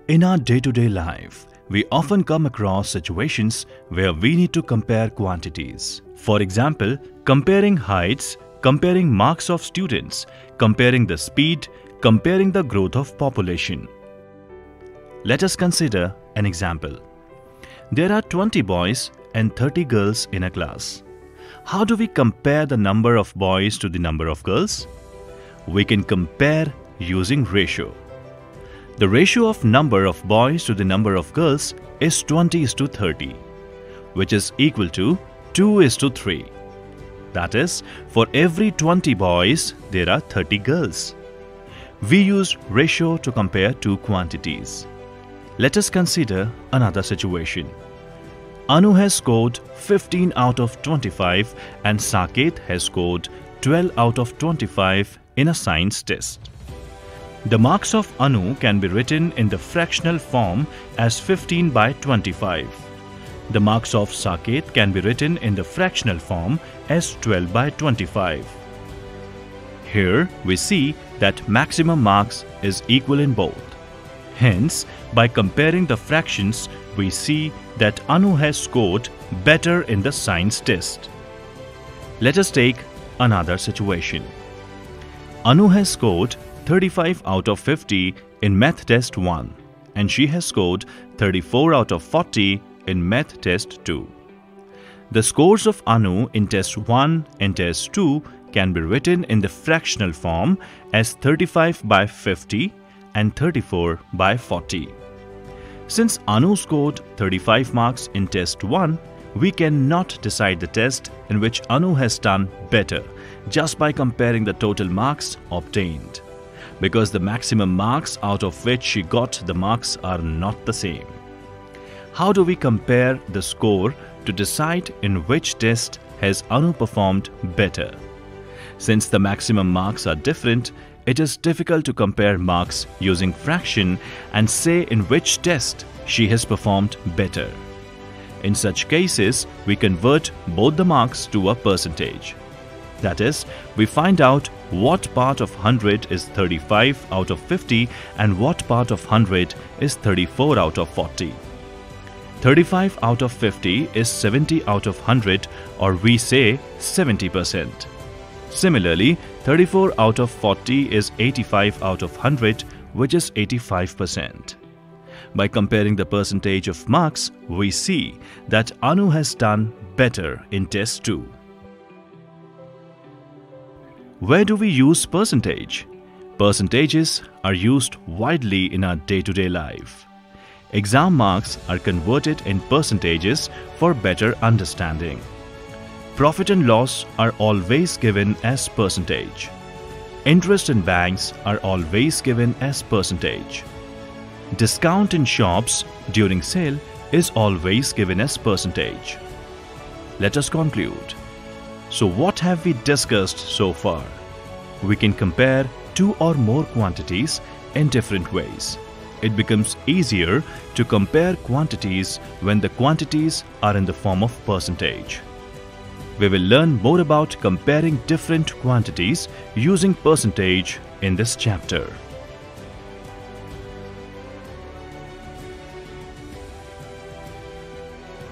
In our day-to-day life, we often come across situations where we need to compare quantities. For example, comparing heights, comparing marks of students, comparing the speed, comparing the growth of population. Let us consider an example. There are 20 boys and 30 girls in a class. How do we compare the number of boys to the number of girls? We can compare using ratio. The ratio of number of boys to the number of girls is 20:30, which is equal to 2:3. That is, for every 20 boys, there are 30 girls. We use ratio to compare two quantities. Let us consider another situation. Anu has scored 15 out of 25 and Saket has scored 12 out of 25 in a science test. The marks of Anu can be written in the fractional form as 15 by 25. The marks of Saket can be written in the fractional form as 12 by 25. Here we see that maximum marks is equal in both. Hence, by comparing the fractions, we see that Anu has scored better in the science test. Let us take another situation. Anu has scored 35 out of 50 in Math Test 1 and she has scored 34 out of 40 in Math Test 2. The scores of Anu in Test 1 and Test 2 can be written in the fractional form as 35 by 50 and 34 by 40. Since Anu scored 35 marks in Test 1, we cannot decide the test in which Anu has done better just by comparing the total marks obtained, because the maximum marks out of which she got the marks are not the same. How do we compare the score to decide in which test has Anu performed better? Since the maximum marks are different, it is difficult to compare marks using fraction and say in which test she has performed better. In such cases, we convert both the marks to a percentage. That is, we find out what part of 100 is 35 out of 50 and what part of 100 is 34 out of 40. 35 out of 50 is 70 out of 100, or we say 70%. Similarly, 34 out of 40 is 85 out of 100, which is 85%. By comparing the percentage of marks, we see that Anu has done better in Test 2. Where do we use percentage? Percentages are used widely in our day-to-day life. Exam marks are converted in percentages for better understanding. Profit and loss are always given as percentage. Interest in banks are always given as percentage. Discount in shops during sale is always given as percentage. Let us conclude. So what have we discussed so far? We can compare two or more quantities in different ways. It becomes easier to compare quantities when the quantities are in the form of percentage. We will learn more about comparing different quantities using percentage in this chapter.